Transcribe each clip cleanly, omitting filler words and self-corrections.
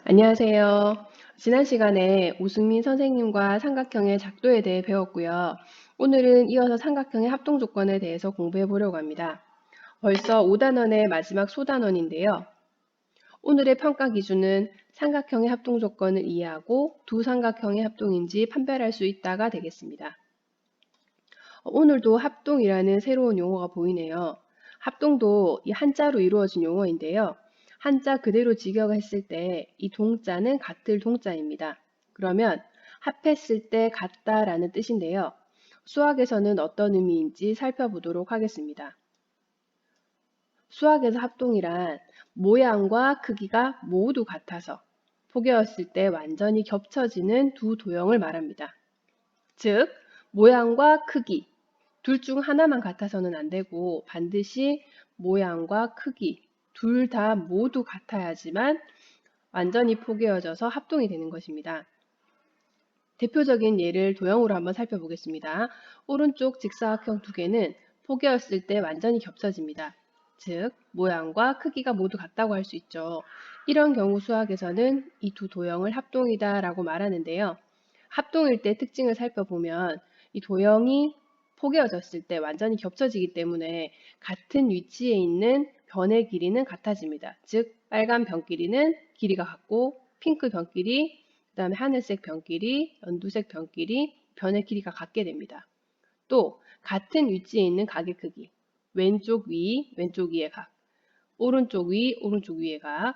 안녕하세요. 지난 시간에 우승민 선생님과 삼각형의 작도에 대해 배웠고요. 오늘은 이어서 삼각형의 합동 조건에 대해서 공부해 보려고 합니다. 벌써 5단원의 마지막 소단원인데요. 오늘의 평가 기준은 삼각형의 합동 조건을 이해하고 두 삼각형의 합동인지 판별할 수 있다가 되겠습니다. 오늘도 합동이라는 새로운 용어가 보이네요. 합동도 이 한자로 이루어진 용어인데요. 한자 그대로 직역했을 때 이 동자는 같을 동자입니다. 그러면 합했을 때 같다라는 뜻인데요. 수학에서는 어떤 의미인지 살펴보도록 하겠습니다. 수학에서 합동이란 모양과 크기가 모두 같아서 포개었을 때 완전히 겹쳐지는 두 도형을 말합니다. 즉, 모양과 크기, 둘 중 하나만 같아서는 안 되고 반드시 모양과 크기, 둘 다 모두 같아야지만 완전히 포개어져서 합동이 되는 것입니다. 대표적인 예를 도형으로 한번 살펴보겠습니다. 오른쪽 직사각형 두 개는 포개었을 때 완전히 겹쳐집니다. 즉, 모양과 크기가 모두 같다고 할 수 있죠. 이런 경우 수학에서는 이 두 도형을 합동이다 라고 말하는데요. 합동일 때 특징을 살펴보면 이 도형이 포개어졌을 때 완전히 겹쳐지기 때문에 같은 위치에 있는 변의 길이는 같아집니다. 즉, 빨간 변 길이는 길이가 같고 핑크 변 길이, 그 다음에 하늘색 변 길이, 연두색 변 길이, 변의 길이가 같게 됩니다. 또 같은 위치에 있는 각의 크기, 왼쪽 위, 왼쪽 위의 각, 오른쪽 위, 오른쪽 위의 각,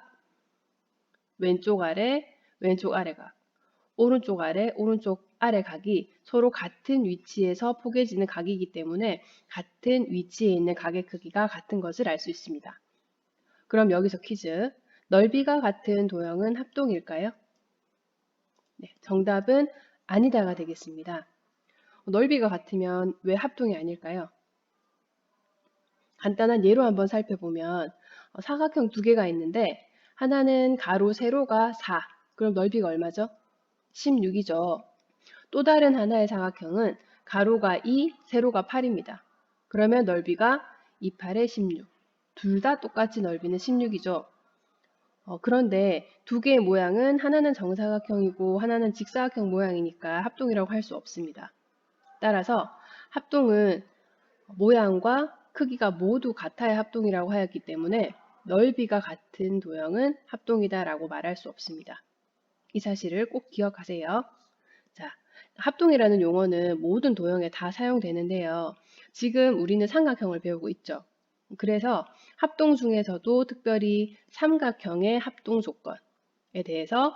왼쪽 아래, 왼쪽 아래 각, 오른쪽 아래, 오른쪽 아래 각이 서로 같은 위치에서 포개지는 각이기 때문에 같은 위치에 있는 각의 크기가 같은 것을 알 수 있습니다. 그럼 여기서 퀴즈. 넓이가 같은 도형은 합동일까요? 네, 정답은 아니다가 되겠습니다. 넓이가 같으면 왜 합동이 아닐까요? 간단한 예로 한번 살펴보면 사각형 두 개가 있는데 하나는 가로 세로가 4, 그럼 넓이가 얼마죠? 16이죠. 또 다른 하나의 사각형은 가로가 2, 세로가 8입니다. 그러면 넓이가 28에 16. 둘 다 똑같이 넓이는 16이죠. 그런데 두 개의 모양은 하나는 정사각형이고 하나는 직사각형 모양이니까 합동이라고 할 수 없습니다. 따라서 합동은 모양과 크기가 모두 같아야 합동이라고 하였기 때문에 넓이가 같은 도형은 합동이다라고 말할 수 없습니다. 이 사실을 꼭 기억하세요. 자, 합동이라는 용어는 모든 도형에 다 사용되는데요. 지금 우리는 삼각형을 배우고 있죠. 그래서 합동 중에서도 특별히 삼각형의 합동 조건에 대해서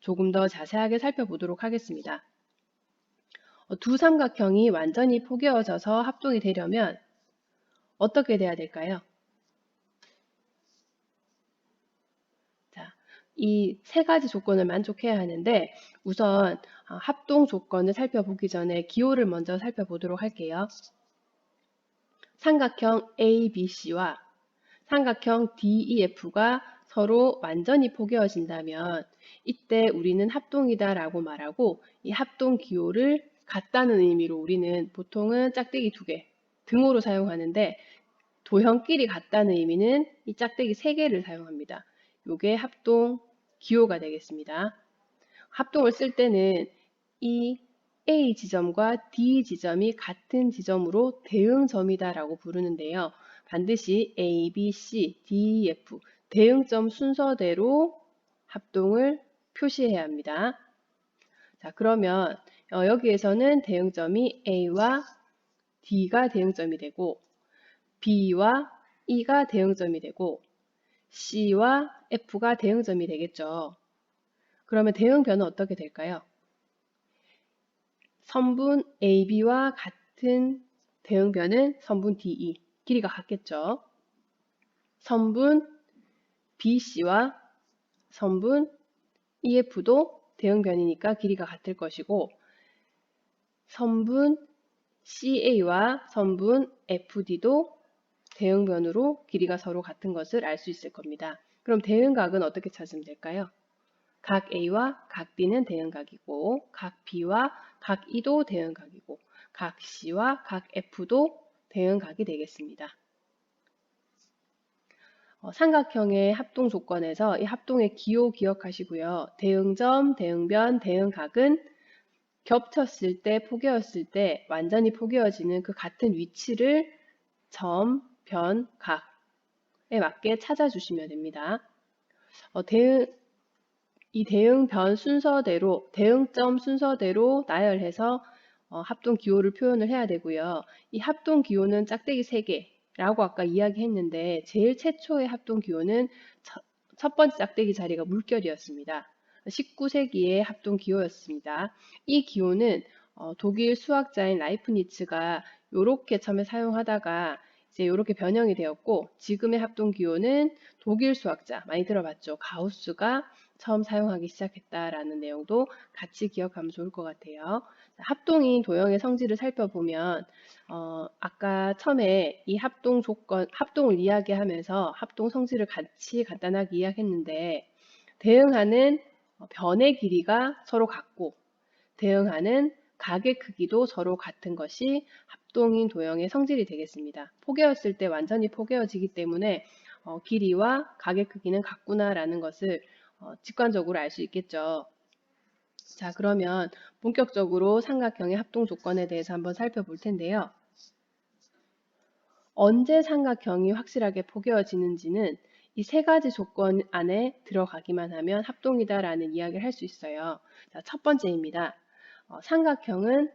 조금 더 자세하게 살펴보도록 하겠습니다. 두 삼각형이 완전히 포개어져서 합동이 되려면 어떻게 돼야 될까요? 자, 이 세 가지 조건을 만족해야 하는데 우선 합동 조건을 살펴보기 전에 기호를 먼저 살펴보도록 할게요. 삼각형 ABC와 삼각형 DEF가 서로 완전히 포개어진다면 이때 우리는 합동이다 라고 말하고 이 합동 기호를 같다는 의미로 우리는 보통은 짝대기 2개 등호로 사용하는데 도형끼리 같다는 의미는 이 짝대기 3개를 사용합니다. 이게 합동 기호가 되겠습니다. 합동을 쓸 때는 이 A 지점과 D 지점이 같은 지점으로 대응점이다 라고 부르는데요. 반드시 A, B, C, D, E, F 대응점 순서대로 합동을 표시해야 합니다. 자, 그러면 여기에서는 대응점이 A와 D가 대응점이 되고 B와 E가 대응점이 되고 C와 F가 대응점이 되겠죠. 그러면 대응변은 어떻게 될까요? 선분 AB와 같은 대응변은 선분 DE, 길이가 같겠죠. 선분 BC와 선분 EF도 대응변이니까 길이가 같을 것이고 선분 CA와 선분 FD도 대응변으로 길이가 서로 같은 것을 알 수 있을 겁니다. 그럼 대응각은 어떻게 찾으면 될까요? 각 A와 각 B는 대응각이고 각 B와 각 E도 대응각이고 각 C와 각 F도 대응각이 되겠습니다. 삼각형의 합동 조건에서 이 합동의 기호 기억하시고요. 대응점, 대응변, 대응각은 겹쳤을 때, 포개었을 때 완전히 포개어지는 그 같은 위치를 점, 변, 각에 맞게 찾아주시면 됩니다. 이 대응변 순서대로, 대응점 순서대로 나열해서 합동 기호를 표현을 해야 되고요. 이 합동 기호는 짝대기 3개라고 아까 이야기했는데 제일 최초의 합동 기호는 첫 번째 짝대기 자리가 물결이었습니다. 19세기의 합동 기호였습니다. 이 기호는 독일 수학자인 라이프니츠가 이렇게 처음에 사용하다가 이제 이렇게 변형이 되었고, 지금의 합동 기호는 독일 수학자 많이 들어봤죠. 가우스가 처음 사용하기 시작했다라는 내용도 같이 기억하면 좋을 것 같아요. 합동인 도형의 성질을 살펴보면 아까 처음에 이 합동 조건, 합동을 이야기하면서 합동 성질을 같이 간단하게 이야기했는데, 대응하는 변의 길이가 서로 같고 대응하는 각의 크기도 서로 같은 것이 합동인 도형의 성질이 되겠습니다. 포개었을 때 완전히 포개어지기 때문에 길이와 각의 크기는 같구나라는 것을 직관적으로 알 수 있겠죠. 자, 그러면 본격적으로 삼각형의 합동 조건에 대해서 한번 살펴볼 텐데요. 언제 삼각형이 확실하게 포개어지는지는 이 3가지 조건 안에 들어가기만 하면 합동이다라는 이야기를 할 수 있어요. 자, 첫 번째입니다. 삼각형은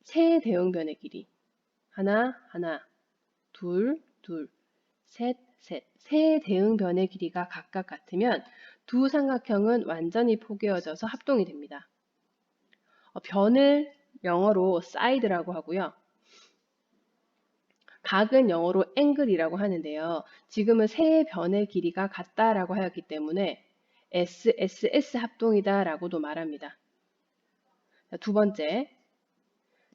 세 대응변의 길이 하나, 하나, 둘, 둘, 셋, 셋. 세 대응변의 길이가 각각 같으면 두 삼각형은 완전히 포개어져서 합동이 됩니다. 변을 영어로 side라고 하고요. 각은 영어로 angle이라고 하는데요. 지금은 세 변의 길이가 같다라고 하였기 때문에 SSS 합동이다라고도 말합니다. 두 번째,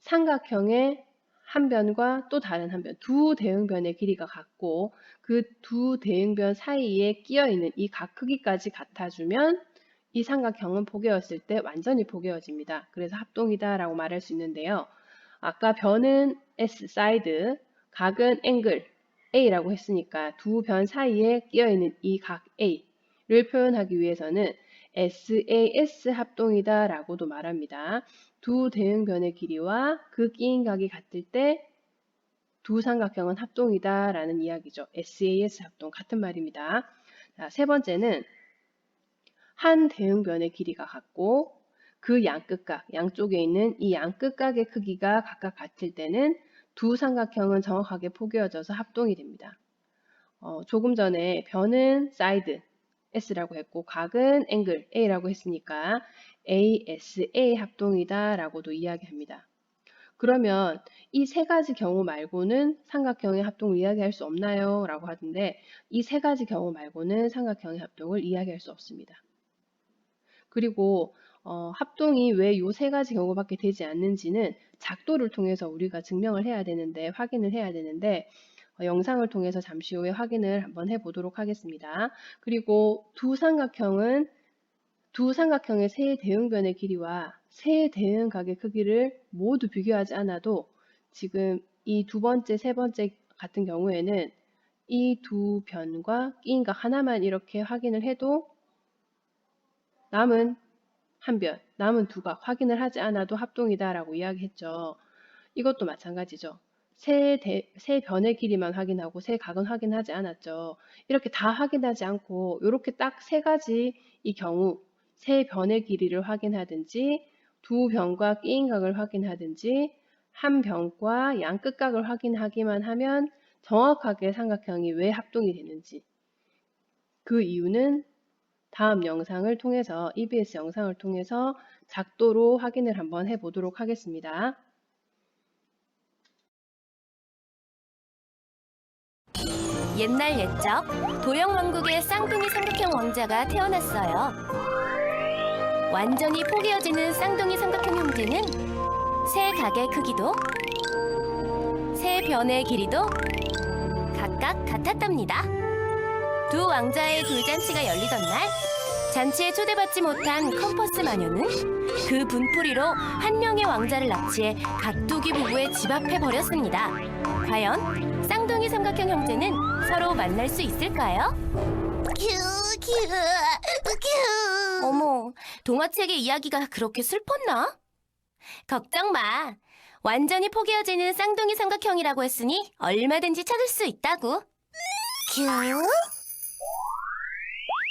삼각형의 한 변과 또 다른 한 변, 두 대응변의 길이가 같고 그 두 대응변 사이에 끼어있는 이 각 크기까지 같아주면 이 삼각형은 포개었을 때 완전히 포개어집니다. 그래서 합동이다라고 말할 수 있는데요. 아까 변은 S, 사이드, 각은 angle, A라고 했으니까 두 변 사이에 끼어있는 이 각 A를 표현하기 위해서는 SAS 합동이다 라고도 말합니다. 두 대응변의 길이와 그 끼인 각이 같을 때 두 삼각형은 합동이다 라는 이야기죠. SAS 합동, 같은 말입니다. 자, 세 번째는 한 대응변의 길이가 같고 그 양끝각, 양쪽에 있는 이 양끝각의 크기가 각각 같을 때는 두 삼각형은 정확하게 포개어져서 합동이 됩니다. 조금 전에 변은 사이드, S라고 했고 각은 angle, A라고 했으니까 ASA 합동이다 라고도 이야기합니다. 그러면 이 3가지 경우 말고는 삼각형의 합동을 이야기할 수 없나요? 라고 하던데 이 3가지 경우 말고는 삼각형의 합동을 이야기할 수 없습니다. 그리고 합동이 왜 이 3가지 경우밖에 되지 않는지는 작도를 통해서 우리가 증명을 해야 되는데, 확인을 해야 되는데 영상을 통해서 잠시 후에 확인을 한번 해보도록 하겠습니다. 그리고 두 삼각형의 세 대응변의 길이와 세 대응각의 크기를 모두 비교하지 않아도 지금 이 두 번째, 세 번째 같은 경우에는 이 두 변과 끼인 각 하나만 이렇게 확인을 해도 남은 한 변, 남은 두 각 확인을 하지 않아도 합동이다라고 이야기했죠. 이것도 마찬가지죠. 세 변의 길이만 확인하고 세 각은 확인하지 않았죠. 이렇게 다 확인하지 않고 이렇게 딱 3가지 이 경우 세 변의 길이를 확인하든지 두 변과 끼인 각을 확인하든지 한 변과 양끝각을 확인하기만 하면 정확하게 삼각형이 왜 합동이 되는지, 그 이유는 다음 영상을 통해서, EBS 영상을 통해서 작도로 확인을 한번 해보도록 하겠습니다. 옛날 옛적 도형왕국의 쌍둥이 삼각형 왕자가 태어났어요. 완전히 포개어지는 쌍둥이 삼각형 형제는 세 각의 크기도 세 변의 길이도 각각 같았답니다. 두 왕자의 돌잔치가 열리던 날, 잔치에 초대받지 못한 컴퍼스 마녀는 그 분풀이로 한 명의 왕자를 납치해 각두기 부부의 집 앞에 버렸습니다. 과연 쌍둥이 삼각형 형제는 서로 만날 수 있을까요? 어머, 동화책의 이야기가 그렇게 슬펐나? 걱정 마. 완전히 포개어지는 쌍둥이 삼각형이라고 했으니 얼마든지 찾을 수 있다고.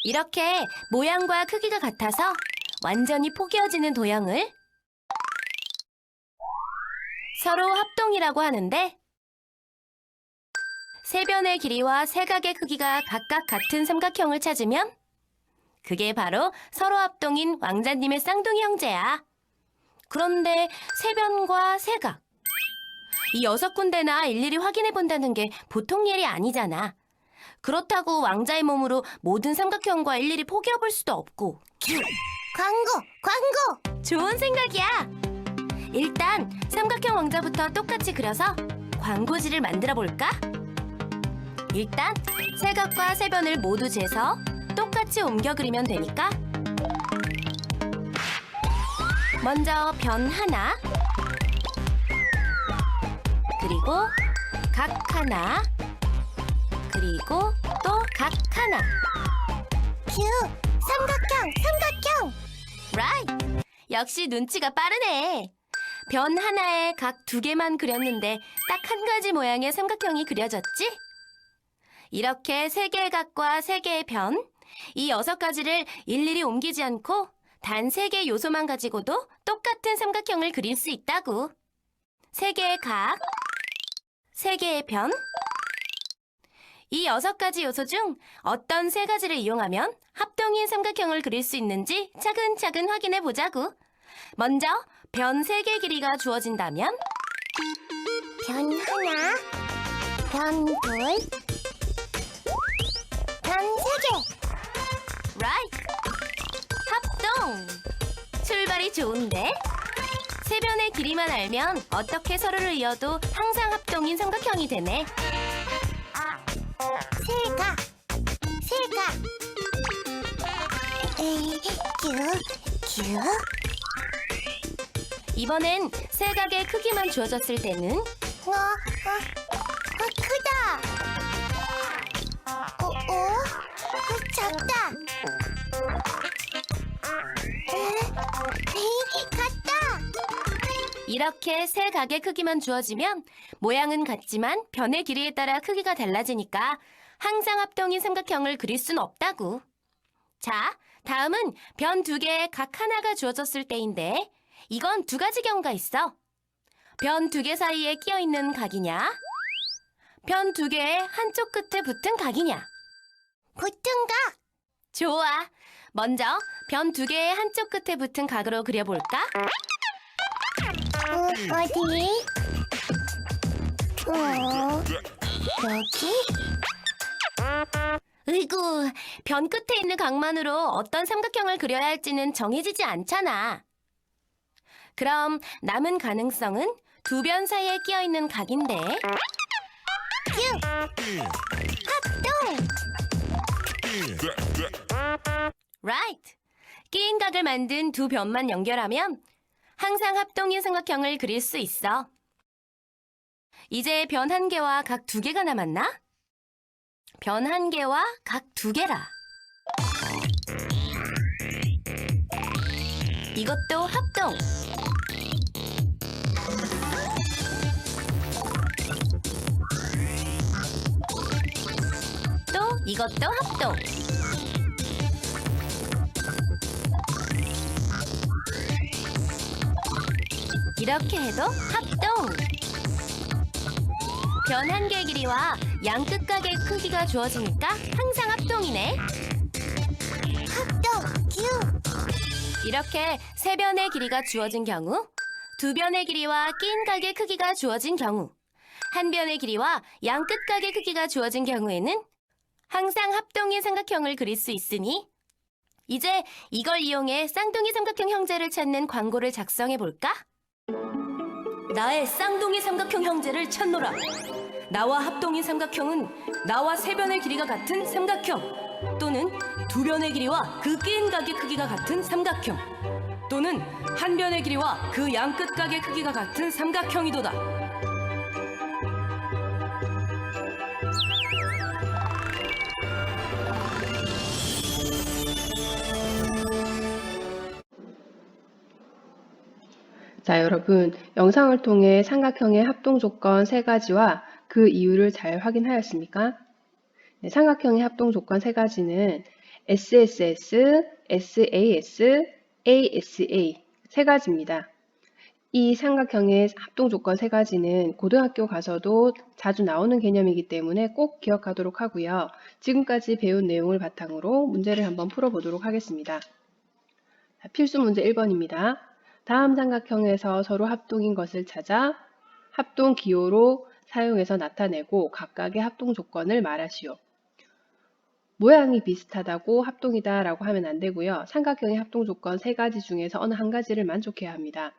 이렇게 모양과 크기가 같아서 완전히 포개어지는 도형을 서로 합동이라고 하는데, 세 변의 길이와 세 각의 크기가 각각 같은 삼각형을 찾으면 그게 바로 서로 합동인 왕자님의 쌍둥이 형제야. 그런데 세 변과 세 각, 이 6군데나 일일이 확인해 본다는 게 보통 일이 아니잖아. 그렇다고 왕자의 몸으로 모든 삼각형과 일일이 포개어 볼 수도 없고. 광고! 좋은 생각이야. 일단 삼각형 왕자부터 똑같이 그려서 광고지를 만들어 볼까? 일단 세 각과 세 변을 모두 재서 똑같이 옮겨 그리면 되니까, 먼저 변 하나, 그리고 각 하나, 그리고 또 각 하나. 삼각형! 라이트! 역시 눈치가 빠르네. 변 하나에 각 2개만 그렸는데 딱 한 가지 모양의 삼각형이 그려졌지? 이렇게 3개의 각과 3개의 변, 이 6가지를 일일이 옮기지 않고 단 3개의 요소만 가지고도 똑같은 삼각형을 그릴 수 있다고. 3개의 각, 3개의 변, 이 6가지 요소 중 어떤 3가지를 이용하면 합동인 삼각형을 그릴 수 있는지 차근차근 확인해 보자고. 먼저 변 3개 길이가 주어진다면 변 하나, 변 둘, 변 세 개. 라이트! 합동! 출발이 좋은데? 세 변의 길이만 알면 어떻게 서로를 이어도 항상 합동인 삼각형이 되네. 세 각. 큐. 이번엔 세 각의 크기만 주어졌을 때는 크다. 작다. 같다. 이렇게 세 각의 크기만 주어지면 모양은 같지만 변의 길이에 따라 크기가 달라지니까 항상 합동인 삼각형을 그릴 순 없다고. 자, 다음은 변 2개에 각 하나가 주어졌을 때인데, 이건 2가지 경우가 있어. 변 2개 사이에 끼어 있는 각이냐, 변 2개의 한쪽 끝에 붙은 각이냐. 붙은 각. 좋아. 먼저 변 2개의 한쪽 끝에 붙은 각으로 그려볼까? 어디? 여기? 으이구, 변 끝에 있는 각만으로 어떤 삼각형을 그려야 할지는 정해지지 않잖아. 그럼 남은 가능성은 2변 사이에 끼어 있는 각인데, 합동. 라이트! 끼인 각을 만든 2변만 연결하면 항상 합동인 삼각형을 그릴 수 있어. 이제 변 1개와 각 2개가 남았나? 변 1개와 각 2개라. 이것도 합동. 또 이것도 합동. 이렇게 해도 합동. 변 1개의 길이와 양 끝각의 크기가 주어지니까 항상 합동이네. 합동. 큐. 이렇게 3변의 길이가 주어진 경우, 2변의 길이와 끼인 각의 크기가 주어진 경우, 1변의 길이와 양 끝각의 크기가 주어진 경우에는 항상 합동인 삼각형을 그릴 수 있으니, 이제 이걸 이용해 쌍둥이 삼각형 형제를 찾는 광고를 작성해 볼까? 나의 쌍둥이 삼각형 형제를 찾노라. 나와 합동인 삼각형은 나와 3변의 길이가 같은 삼각형, 또는 2변의 길이와 그 끼인 각의 크기가 같은 삼각형, 또는 1변의 길이와 그 양 끝각의 크기가 같은 삼각형이도다. 자, 여러분, 영상을 통해 삼각형의 합동 조건 세 가지와 그 이유를 잘 확인하였습니까? 네, 삼각형의 합동 조건 세 가지는 SSS, SAS, ASA 세 가지입니다. 이 삼각형의 합동 조건 세 가지는 고등학교 가서도 자주 나오는 개념이기 때문에 꼭 기억하도록 하고요. 지금까지 배운 내용을 바탕으로 문제를 한번 풀어보도록 하겠습니다. 자, 필수 문제 1번입니다. 다음 삼각형에서 서로 합동인 것을 찾아 합동 기호로 사용해서 나타내고 각각의 합동 조건을 말하시오. 모양이 비슷하다고 합동이다 라고 하면 안 되고요. 삼각형의 합동 조건 세 가지 중에서 어느 한 가지를 만족해야 합니다.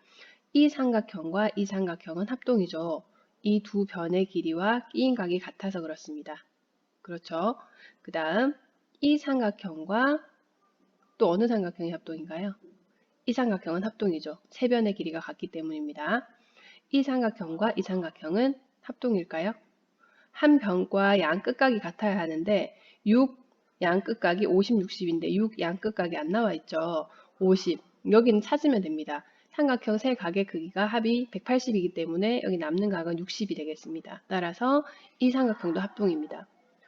이 삼각형과 이 삼각형은 합동이죠. 이 두 변의 길이와 끼인 각이 같아서 그렇습니다. 그렇죠. 그 다음 이 삼각형과 또 어느 삼각형이 합동인가요? 이 삼각형은 합동이죠. 세 변의 길이가 같기 때문입니다. 이 삼각형과 이 삼각형은 합동일까요? 한 변과 양 끝각이 같아야 하는데 6 양 끝각이 50, 60인데 6 양 끝각이 안 나와 있죠. 50. 여기는 찾으면 됩니다. 삼각형 세 각의 크기가 합이 180이기 때문에 여기 남는 각은 60이 되겠습니다. 따라서 이 삼각형도 합동입니다.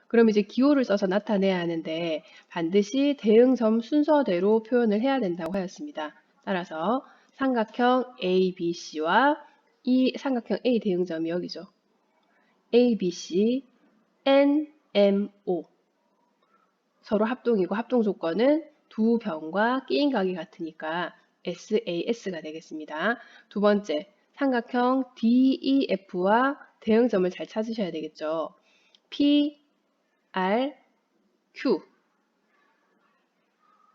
그럼 이제 기호를 써서 나타내야 하는데 반드시 대응점 순서대로 표현을 해야 된다고 하였습니다. 따라서 삼각형 ABC와 이 삼각형 A 대응점이 여기죠. ABC, NMO 서로 합동이고 합동 조건은 두 변과 끼인 각이 같으니까 SAS가 되겠습니다. 두 번째, 삼각형 DEF와 대응점을 잘 찾으셔야 되겠죠. P, R, Q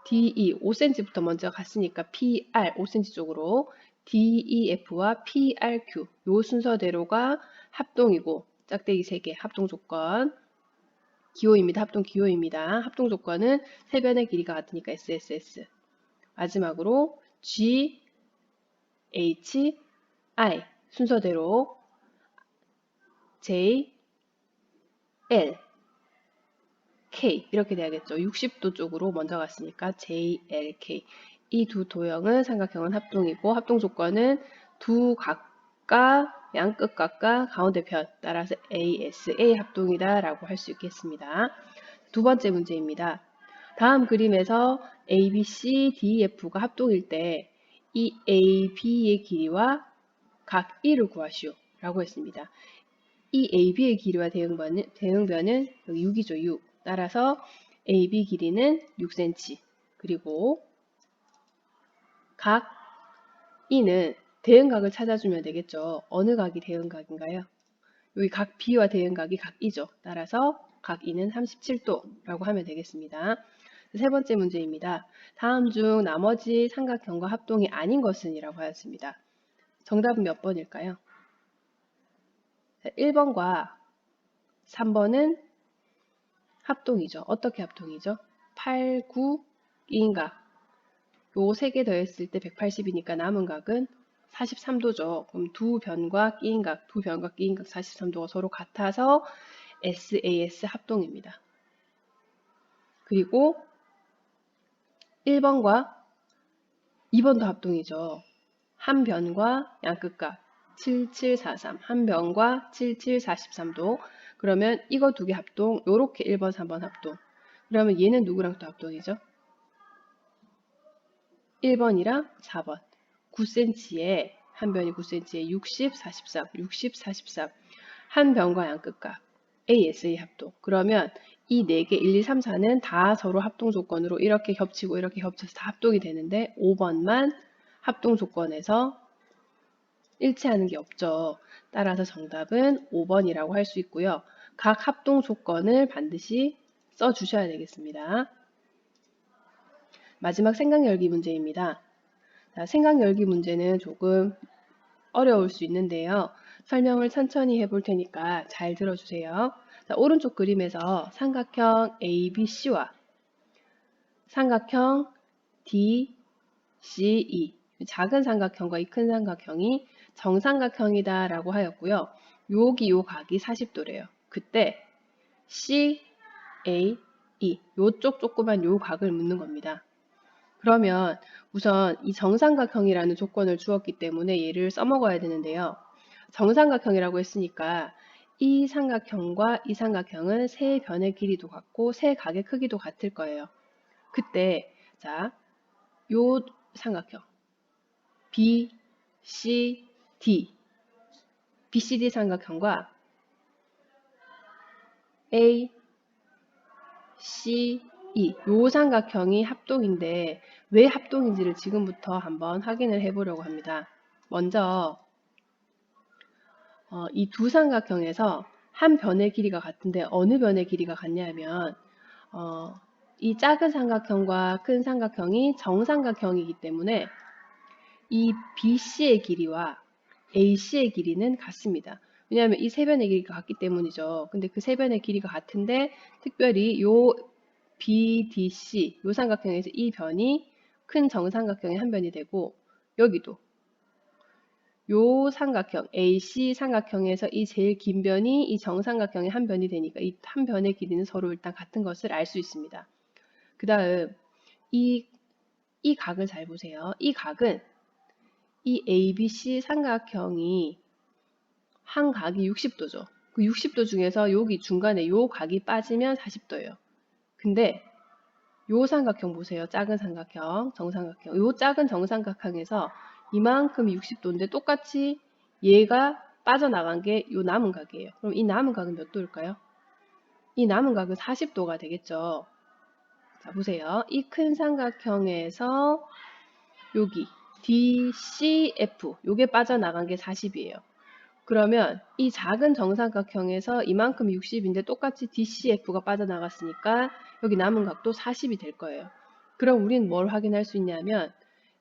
DE 5cm부터 먼저 갔으니까 PR 5cm 쪽으로 DEF와 PRQ 요 순서대로가 합동이고 짝대기 3개 합동 조건 기호입니다. 합동 기호입니다. 합동 조건은 세 변의 길이가 같으니까 SSS. 마지막으로 G, H, I 순서대로 J, L, K 이렇게 돼야겠죠. 60도 쪽으로 먼저 갔으니까 JLK. 이 두 도형은 삼각형은 합동이고 합동 조건은 두 각과 양 끝각과 가운데 편 따라서 ASA 합동이다 라고 할 수 있겠습니다. 두 번째 문제입니다. 다음 그림에서 ABC, DEF가 합동일 때 이 AB의 길이와 각 E를 구하시오 라고 했습니다. 이 AB의 길이와 대응변은 여기 6이죠. 6. 따라서 AB 길이는 6cm 그리고 각 E는 대응각을 찾아주면 되겠죠. 어느 각이 대응각인가요? 여기 각 B와 대응각이 각 E죠. 따라서 각 E는 37도라고 하면 되겠습니다. 세 번째 문제입니다. 다음 중 나머지 삼각형과 합동이 아닌 것은 이라고 하였습니다. 정답은 몇 번일까요? 1번과 3번은 합동이죠. 어떻게 합동이죠? 8, 9, 2인 각. 요 세 개 더했을 때 180이니까 남은 각은 43도죠. 그럼 두 변과 끼인 각 43도가 서로 같아서 SAS 합동입니다. 그리고 1번과 2번도 합동이죠. 한 변과 양 끝각 7743, 한 변과 7743도. 그러면 이거 두 개 합동, 요렇게 1번, 3번 합동. 그러면 얘는 누구랑 또 합동이죠? 1번이랑 4번. 9cm에, 한 변이 9cm에 60, 43, 60, 43. 한 변과 양 끝각. ASA 합동. 그러면 이 4개, 1, 2, 3, 4는 다 서로 합동 조건으로 이렇게 겹치고 이렇게 겹쳐서 다 합동이 되는데 5번만 합동 조건에서 일치하는 게 없죠. 따라서 정답은 5번이라고 할 수 있고요. 각 합동 조건을 반드시 써주셔야 되겠습니다. 마지막 생각 열기 문제입니다. 자, 생각 열기 문제는 조금 어려울 수 있는데요. 설명을 천천히 해볼 테니까 잘 들어주세요. 자, 오른쪽 그림에서 삼각형 ABC와 삼각형 DCE 작은 삼각형과 이 큰 삼각형이 정삼각형이다 라고 하였고요. 여기 요 각이 40도래요. 그때 CAE 요쪽 조그만 요 각을 묻는 겁니다. 그러면 우선 이 정삼각형이라는 조건을 주었기 때문에 얘를 써먹어야 되는데요. 정삼각형이라고 했으니까 이 삼각형과 이 삼각형은 세 변의 길이도 같고 세 각의 크기도 같을 거예요. 그때 자, 요 삼각형 B, C, D, BCD 삼각형과 A, C, E 요 삼각형이 합동인데 왜 합동인지를 지금부터 한번 확인을 해보려고 합니다. 먼저 이 두 삼각형에서 한 변의 길이가 같은데 어느 변의 길이가 같냐면 이 작은 삼각형과 큰 삼각형이 정삼각형이기 때문에 이 BC의 길이와 AC의 길이는 같습니다. 왜냐하면 이 세 변의 길이가 같기 때문이죠. 근데 그 세 변의 길이가 같은데 특별히 요 BDC 요 삼각형에서 이 변이 큰 정삼각형의 한 변이 되고 여기도 요 삼각형 AC 삼각형에서 이 제일 긴 변이 이 정삼각형의 한 변이 되니까 이 한 변의 길이는 서로 일단 같은 것을 알 수 있습니다. 그 다음 이 각을 잘 보세요. 이 각은 이 ABC 삼각형이 한 각이 60도죠. 그 60도 중에서 여기 중간에 요 각이 빠지면 40도예요. 근데 요 삼각형 보세요. 작은 삼각형, 정삼각형. 요 작은 정삼각형에서 이만큼 60도인데 똑같이 얘가 빠져나간 게 요 남은 각이에요. 그럼 이 남은 각은 몇 도일까요? 이 남은 각은 40도가 되겠죠. 자, 보세요. 이 큰 삼각형에서 여기 DCF 요게 빠져나간 게 40이에요. 그러면 이 작은 정삼각형에서 이만큼 60인데 똑같이 DCF가 빠져나갔으니까 여기 남은 각도 40이 될 거예요. 그럼 우리는 뭘 확인할 수 있냐면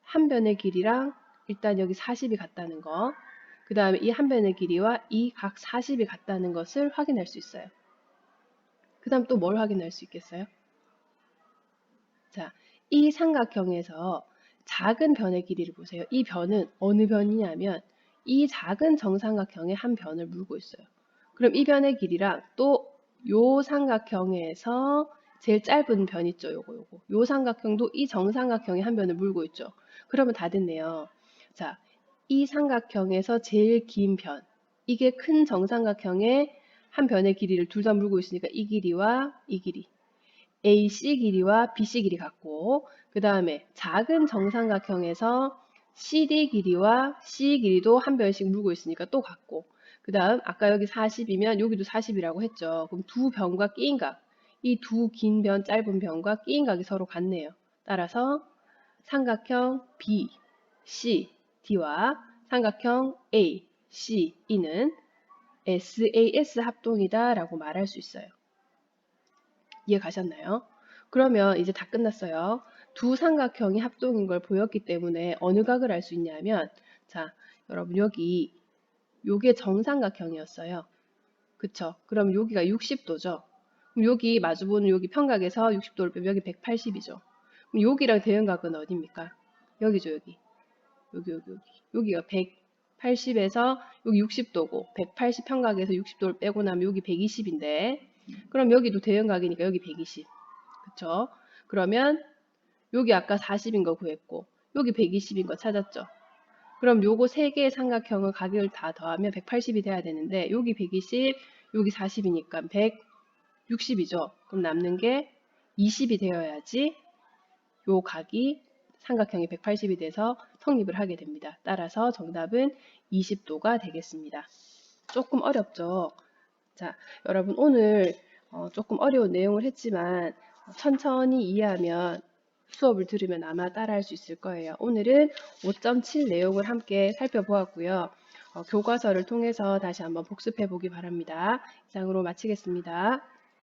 한 변의 길이랑 일단 여기 40이 같다는 거, 그 다음에 이 한 변의 길이와 이 각 40이 같다는 것을 확인할 수 있어요. 그 다음 또 뭘 확인할 수 있겠어요? 자, 이 삼각형에서 작은 변의 길이를 보세요. 이 변은 어느 변이냐면 이 작은 정삼각형의 한 변을 물고 있어요. 그럼 이 변의 길이랑 또 요 삼각형에서 제일 짧은 변 있죠. 요거. 요 삼각형도 이 정삼각형의 한 변을 물고 있죠. 그러면 다 됐네요. 자, 이 삼각형에서 제일 긴 변. 이게 큰 정삼각형의 한 변의 길이를 둘 다 물고 있으니까 이 길이와 이 길이. AC 길이와 BC 길이 같고 그 다음에 작은 정삼각형에서 CD 길이와 C 길이도 한 변씩 물고 있으니까 또 같고 그 다음 아까 여기 40이면 여기도 40이라고 했죠. 그럼 두 변과 끼인 각, 이 두 긴 변, 짧은 변과 끼인 각이 서로 같네요. 따라서 삼각형 B, C, D와 삼각형 A, C, E는 SAS 합동이다 라고 말할 수 있어요. 이해 가셨나요? 그러면 이제 다 끝났어요. 두 삼각형이 합동인 걸 보였기 때문에 어느 각을 알 수 있냐면 자, 여러분 여기 요게 정삼각형이었어요. 그쵸? 그럼 여기가 60도죠. 그럼 여기 마주보는 여기 편각에서 60도를 빼면 여기 180이죠. 그럼 여기랑 대응각은 어디입니까? 여기죠, 여기. 여기. 여기가 180에서 여기 60도고 180 편각에서 60도를 빼고 나면 여기 120인데 그럼 여기도 대응각이니까 여기 120. 그쵸? 그러면 여기 아까 40인 거 구했고 여기 120인 거 찾았죠? 그럼 요거 세 개의 삼각형을 각을 다 더하면 180이 돼야 되는데 여기 120, 여기 40이니까 160이죠. 그럼 남는 게 20이 되어야지 요 각이 삼각형이 180이 돼서 성립을 하게 됩니다. 따라서 정답은 20도가 되겠습니다. 조금 어렵죠? 자, 여러분 오늘 조금 어려운 내용을 했지만 천천히 이해하면 수업을 들으면 아마 따라할 수 있을 거예요. 오늘은 5.7 내용을 함께 살펴보았고요. 교과서를 통해서 다시 한번 복습해 보기 바랍니다. 이상으로 마치겠습니다.